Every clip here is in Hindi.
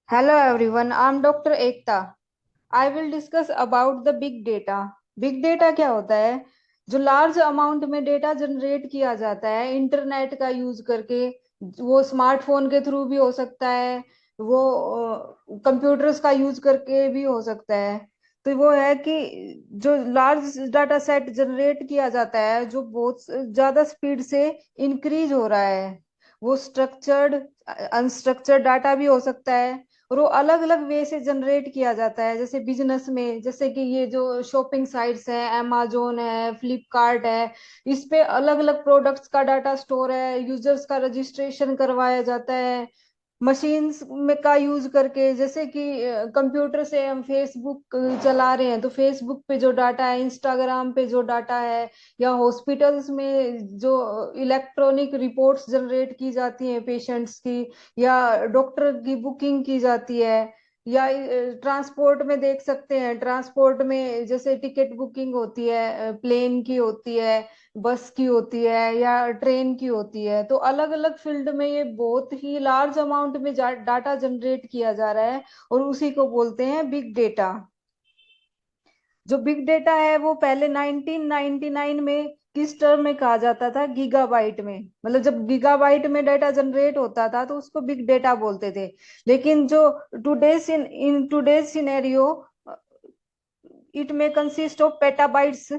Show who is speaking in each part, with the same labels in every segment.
Speaker 1: Hello everyone, I'm Dr. Ekta. I will discuss about the big data. Big data क्या होता है? जो लार्ज अमाउंट में डेटा जनरेट किया जाता है इंटरनेट का यूज करके। वो स्मार्टफोन के थ्रू भी हो सकता है, वो कंप्यूटर्स का यूज करके भी हो सकता है। तो वो है कि जो लार्ज डाटा सेट जनरेट किया जाता है, जो बहुत ज्यादा स्पीड से इंक्रीज हो रहा है, वो स्ट्रक्चर्ड अनस्ट्रक्चर्ड डाटा भी हो सकता है। और वो अलग अलग वे से जनरेट किया जाता है, जैसे बिजनेस में, जैसे कि ये जो शॉपिंग साइट्स है, amazon है, फ्लिपकार्ट है, इस पे अलग अलग प्रोडक्ट्स का डाटा स्टोर है, यूजर्स का रजिस्ट्रेशन करवाया जाता है मशीन्स में का यूज करके। जैसे कि कंप्यूटर से हम फेसबुक चला रहे हैं, तो फेसबुक पे जो डाटा है, इंस्टाग्राम पे जो डाटा है, या हॉस्पिटल्स में जो इलेक्ट्रॉनिक रिपोर्ट्स जनरेट की जाती हैं पेशेंट्स की, या डॉक्टर की बुकिंग की जाती है, या ट्रांसपोर्ट में देख सकते हैं, ट्रांसपोर्ट में जैसे टिकट बुकिंग होती है, प्लेन की होती है, बस की होती है, या ट्रेन की होती है। तो अलग अलग फील्ड में ये बहुत ही लार्ज अमाउंट में डाटा जनरेट किया जा रहा है, और उसी को बोलते हैं बिग डेटा। जो बिग डेटा है वो पहले 1999 में किस टर्म में कहा जाता था? गीगाबाइट में। मतलब जब गीगाबाइट में डाटा जनरेट होता था तो उसको बिग डेटा बोलते थे। लेकिन जो today's in today's scenario, it में कंसिस्ट ऑफ पेटाबाइट्स।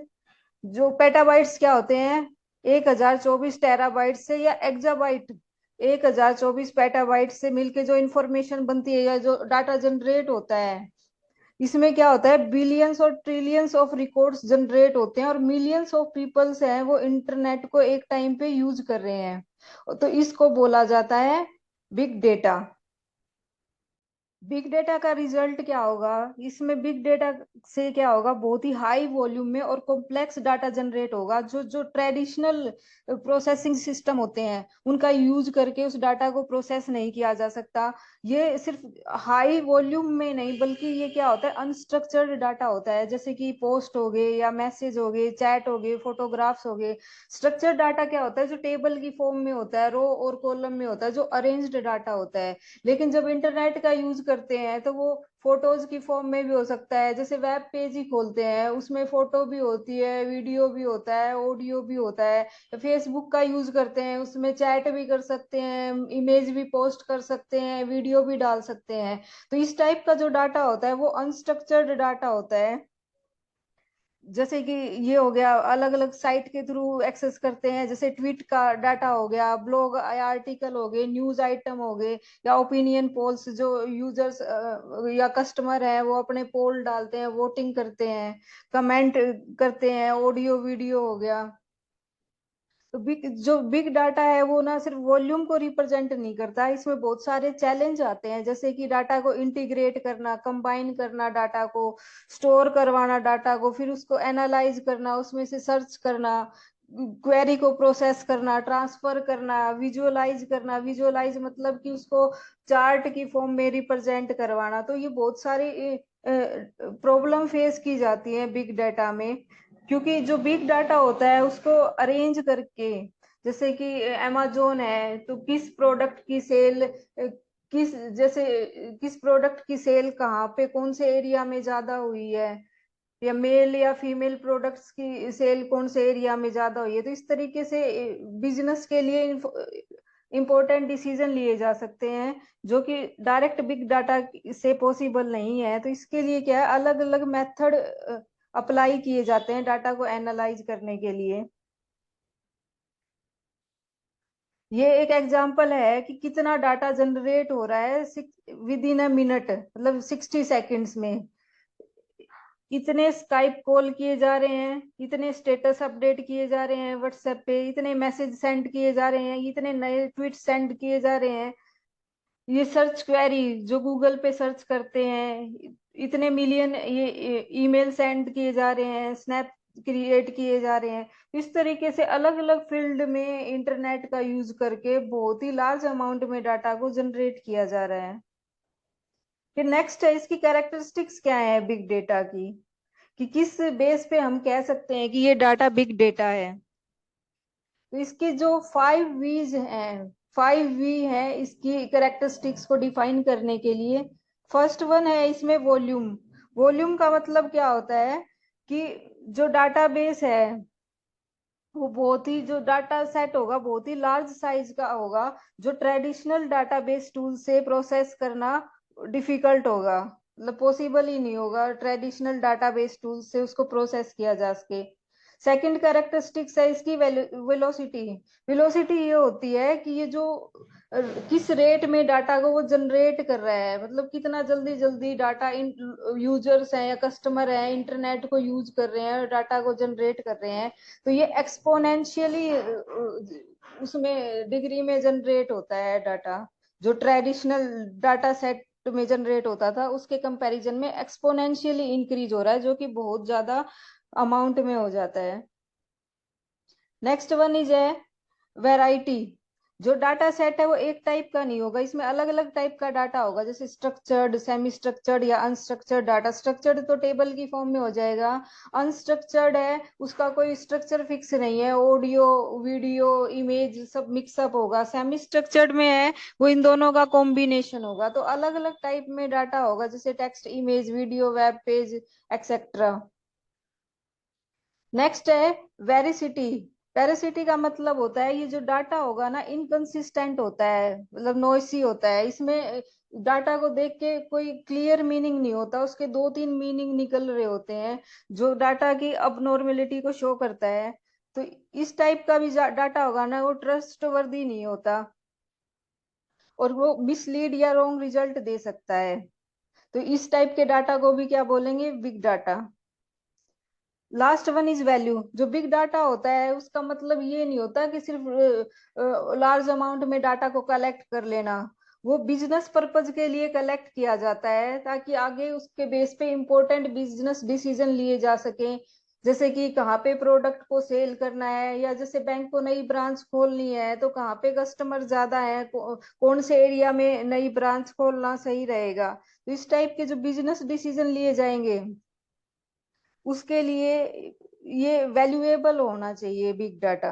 Speaker 1: जो पेटाबाइट्स क्या होते हैं? 1024 टेराबाइट से, या एक्जाबाइट 1024 पेटाबाइट से मिलके जो इंफॉर्मेशन बनती है, या जो डाटा जनरेट होता है, इसमें क्या होता है, बिलियंस और ट्रिलियंस ऑफ रिकॉर्ड्स जनरेट होते हैं, और मिलियंस ऑफ पीपल्स हैं वो इंटरनेट को एक टाइम पे यूज कर रहे हैं। तो इसको बोला जाता है बिग डेटा। बिग डेटा का रिजल्ट क्या होगा? इसमें बिग डेटा से क्या होगा, बहुत ही हाई वॉल्यूम में और कॉम्प्लेक्स डाटा जनरेट होगा। जो जो ट्रेडिशनल प्रोसेसिंग सिस्टम होते हैं उनका यूज करके उस डाटा को प्रोसेस नहीं किया जा सकता। ये सिर्फ हाई वॉल्यूम में नहीं, बल्कि ये क्या होता है, अनस्ट्रक्चर्ड डाटा होता है, जैसे कि पोस्ट हो गए, या मैसेज हो गए, चैट हो गए, फोटोग्राफ्स हो गए। स्ट्रक्चर्ड डाटा क्या होता है? जो टेबल की फॉर्म में होता है, रो और कॉलम में होता है, जो अरेंज्ड डाटा होता है। लेकिन जब इंटरनेट का यूज करते हैं तो वो फोटोज की फॉर्म में भी हो सकता है। जैसे वेब पेज ही खोलते हैं, उसमें फोटो भी होती है, वीडियो भी होता है, ऑडियो भी होता है। फेसबुक का यूज करते हैं, उसमें चैट भी कर सकते हैं, इमेज भी पोस्ट कर सकते हैं, वीडियो भी डाल सकते हैं। तो इस टाइप का जो डाटा होता है वो अनस्ट्रक्चर्ड डाटा होता है। जैसे कि ये हो गया, अलग अलग साइट के थ्रू एक्सेस करते हैं, जैसे ट्वीट का डाटा हो गया, ब्लॉग आर्टिकल हो गए, न्यूज आइटम हो गए, या ओपिनियन पोल्स। जो यूजर्स या कस्टमर है वो अपने पोल डालते हैं, वोटिंग करते हैं, कमेंट करते हैं, ऑडियो वीडियो हो गया। तो जो बिग डाटा है वो ना सिर्फ वॉल्यूम को रिप्रेजेंट नहीं करता, इसमें बहुत सारे चैलेंज आते हैं, जैसे कि डाटा को इंटीग्रेट करना, कंबाइन करना, डाटा को स्टोर करवाना, डाटा को फिर उसको एनालाइज करना, उसमें से सर्च करना, क्वेरी को प्रोसेस करना, ट्रांसफर करना, विजुअलाइज करना। विजुअलाइज मतलब कि उसको चार्ट की फॉर्म में रिप्रेजेंट करवाना। तो ये बहुत सारी प्रॉब्लम फेस की जाती है बिग डाटा में। क्योंकि जो बिग डाटा होता है उसको अरेंज करके, जैसे कि amazon है, तो किस प्रोडक्ट की सेल, किस जैसे किस प्रोडक्ट की सेल कहाँ पे, कौन से एरिया में ज्यादा हुई है, या मेल या फीमेल प्रोडक्ट्स की सेल कौन से एरिया में ज्यादा हुई है। तो इस तरीके से बिजनेस के लिए इंपॉर्टेंट डिसीजन लिए जा सकते हैं, जो कि डायरेक्ट बिग डाटा से पॉसिबल नहीं है। तो इसके लिए क्या है, अलग अलग मेथड अप्लाई किए जाते हैं डाटा को एनालाइज करने के लिए। ये एक एग्जांपल है कि कितना डाटा जनरेट हो रहा है विद इन अ मिनट, मतलब 60 सेकेंड्स में। इतने स्काइप कॉल किए जा रहे हैं, इतने स्टेटस अपडेट किए जा रहे हैं व्हाट्सएप पे, इतने मैसेज सेंड किए जा रहे हैं, इतने नए ट्वीट सेंड किए जा रहे हैं। ये सर्च क्वेरी जो गूगल पे सर्च करते हैं, इतने मिलियन ये ईमेल सेंड किए जा रहे हैं, स्नैप क्रिएट किए जा रहे हैं। इस तरीके से अलग अलग फील्ड में इंटरनेट का यूज करके बहुत ही लार्ज अमाउंट में डाटा को जनरेट किया जा रहा है। फिर नेक्स्ट है, इसकी कैरेक्टरिस्टिक्स क्या है बिग डेटा की, कि किस बेस पे हम कह सकते हैं कि ये डाटा बिग डेटा है। तो इसके जो 5 वीज हैं, 5 वी हैं इसकी कैरेक्टरिस्टिक्स को डिफाइन करने के लिए। फर्स्ट वन है इसमें वॉल्यूम। वॉल्यूम का मतलब क्या होता है कि जो डाटाबेस है वो बहुत ही, जो डाटा सेट होगा बहुत ही लार्ज साइज का होगा, जो ट्रेडिशनल डाटाबेस टूल से प्रोसेस करना डिफिकल्ट होगा, मतलब पॉसिबल ही नहीं होगा ट्रेडिशनल डाटाबेस टूल से उसको प्रोसेस किया जा सके। सेकंड कैरेक्टरिस्टिक्स है इसकी वेलोसिटी। वेलोसिटी ये होती है कि ये जो किस रेट में डाटा को वो जनरेट कर रहा है, मतलब कितना जल्दी जल्दी डाटा इन यूजर्स हैं या कस्टमर हैं इंटरनेट को यूज कर रहे हैं और डाटा को जनरेट कर रहे हैं। तो ये एक्सपोनेंशियली उसमें डिग्री में जनरेट होता है डाटा। जो ट्रेडिशनल डाटा सेट में जनरेट होता था उसके कंपैरिजन में एक्सपोनेंशियली इंक्रीज हो रहा है, जो कि बहुत ज्यादा अमाउंट में हो जाता है। नेक्स्ट वन इज है वैरायटी। जो डाटा सेट है वो एक टाइप का नहीं होगा, इसमें अलग अलग टाइप का डाटा होगा, जैसे स्ट्रक्चर्ड, सेमी स्ट्रक्चर्ड या अनस्ट्रक्चर्ड डाटा। स्ट्रक्चर्ड तो टेबल की फॉर्म में हो जाएगा, अनस्ट्रक्चर्ड है उसका कोई स्ट्रक्चर फिक्स नहीं है, ऑडियो वीडियो इमेज सब मिक्सअप होगा। सेमी स्ट्रक्चर्ड में है वो इन दोनों का कॉम्बिनेशन होगा। तो अलग अलग टाइप में डाटा होगा, जैसे text, image, video, web page, etcetera. Next है वेरिसिटी। वेरिसिटी का मतलब होता है ये जो डाटा होगा ना इनकंसिस्टेंट होता है, मतलब नॉइसी होता है। इसमें डाटा को देख के कोई क्लियर मीनिंग नहीं होता, उसके दो तीन मीनिंग निकल रहे होते हैं, जो डाटा की अबनॉर्मेलिटी को शो करता है। तो इस टाइप का भी डाटा होगा ना वो ट्रस्ट वर्दी नहीं होता, और वो मिसलीड या रॉन्ग रिजल्ट दे सकता है। तो इस टाइप के डाटा को भी क्या बोलेंगे, big data. Last one is value. जो बिग डाटा होता है उसका मतलब ये नहीं होता कि सिर्फ लार्ज अमाउंट में डाटा को कलेक्ट कर लेना। वो बिजनेस पर्पज के लिए कलेक्ट किया जाता है ताकि आगे उसके बेस पे इंपॉर्टेंट बिजनेस डिसीजन लिए जा सके। जैसे कि कहाँ पे प्रोडक्ट को सेल करना है, या जैसे बैंक को नई ब्रांच खोलनी है तो कहाँ पे कस्टमर ज्यादा है, कौन से एरिया में नई ब्रांच खोलना सही रहेगा। तो इस टाइप के जो बिजनेस डिसीजन लिए जाएंगे उसके लिए ये वैल्यूएबल होना चाहिए बिग डाटा।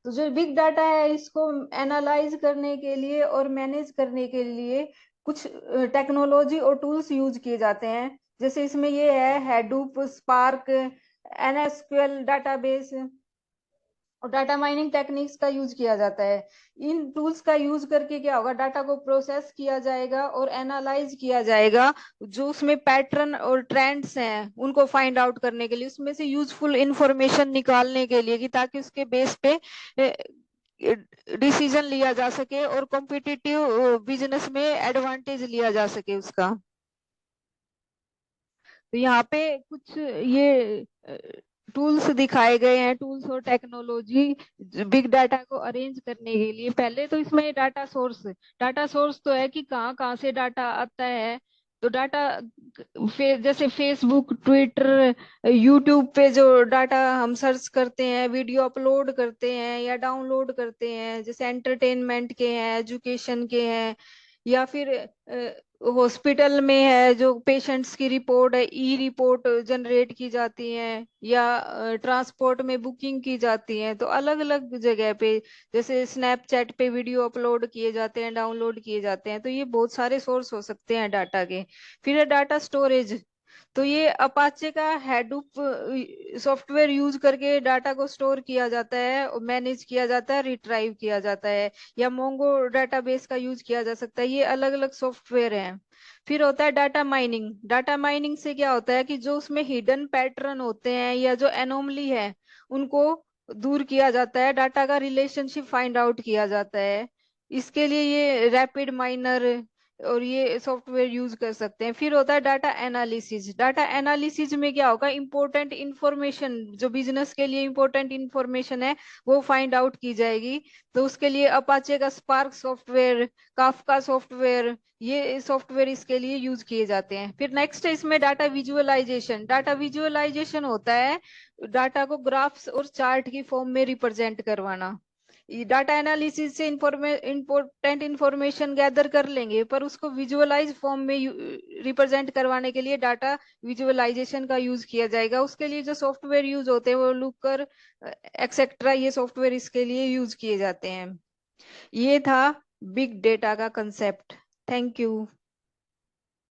Speaker 1: तो जो बिग डाटा है इसको एनालाइज करने के लिए और मैनेज करने के लिए कुछ टेक्नोलॉजी और टूल्स यूज किए जाते हैं। जैसे इसमें ये है हैडूप, स्पार्क, एनएसक्यूएल डाटाबेस और डाटा माइनिंग टेक्निक्स का यूज किया जाता है। इन टूल्स का यूज करके क्या होगा, डाटा को प्रोसेस किया जाएगा और एनालाइज किया जाएगा। जो उसमें पैटर्न और ट्रेंड्स हैं उनको फाइंड आउट करने के लिए, उसमें से यूजफुल इंफॉर्मेशन निकालने के लिए, कि ताकि उसके बेस पे डिसीजन लिया जा सके और कॉम्पिटिटिव बिजनेस में एडवांटेज लिया जा सके उसका। तो यहाँ पे कुछ ये टूल्स दिखाए गए हैं, टूल्स और टेक्नोलॉजी बिग डाटा को अरेंज करने के लिए। पहले तो इसमें डाटा सोर्स तो है कि कहाँ कहाँ से डाटा आता है। तो डाटा जैसे फेसबुक, ट्विटर, यूट्यूब पे जो डाटा हम सर्च करते हैं, वीडियो अपलोड करते हैं या डाउनलोड करते हैं, जैसे एंटरटेनमेंट के हैं, एजुकेशन के हैं, या फिर हॉस्पिटल में है जो पेशेंट्स की रिपोर्ट है, ई रिपोर्ट जनरेट की जाती है, या ट्रांसपोर्ट में बुकिंग की जाती है। तो अलग अलग जगह पे, जैसे स्नैपचैट पे वीडियो अपलोड किए जाते हैं, डाउनलोड किए जाते हैं। तो ये बहुत सारे सोर्स हो सकते हैं डाटा के। फिर है डाटा स्टोरेज। तो ये अपाचे का हैडूप सॉफ्टवेयर यूज करके डाटा को स्टोर किया जाता है, मैनेज किया जाता है, रिट्राइव किया जाता है, या मोंगो डेटाबेस का यूज किया जा सकता है। ये अलग अलग सॉफ्टवेयर हैं। फिर होता है डाटा माइनिंग। डाटा माइनिंग से क्या होता है कि जो उसमें हिडन पैटर्न होते हैं या जो एनोमली है उनको दूर किया जाता है, डाटा का रिलेशनशिप फाइंड आउट किया जाता है। इसके लिए ये रैपिड माइनर और ये सॉफ्टवेयर यूज कर सकते हैं। फिर होता है डाटा एनालिसिस। डाटा एनालिसिस में क्या होगा, इंपॉर्टेंट इंफॉर्मेशन, जो बिजनेस के लिए इंपॉर्टेंट इंफॉर्मेशन है वो फाइंड आउट की जाएगी। तो उसके लिए अपाचे का स्पार्क सॉफ्टवेयर, काफका सॉफ्टवेयर, ये सॉफ्टवेयर इसके लिए यूज किए जाते हैं। फिर नेक्स्ट है इसमें डाटा विजुअलाइजेशन। डाटा विजुअलाइजेशन होता है डाटा को ग्राफ्स और चार्ट की फॉर्म में रिप्रेजेंट करवाना। डाटा एनालिसिस से इंपॉर्टेंट इंफॉर्मेशन गैदर कर लेंगे, पर उसको विजुअलाइज फॉर्म में रिप्रेजेंट करवाने के लिए डाटा विजुअलाइजेशन का यूज किया जाएगा। उसके लिए जो सॉफ्टवेयर यूज होते हैं वो लुकर एक्सेट्रा, ये सॉफ्टवेयर इसके लिए यूज किए जाते हैं। ये था बिग डेटा का कंसेप्ट। Thank you.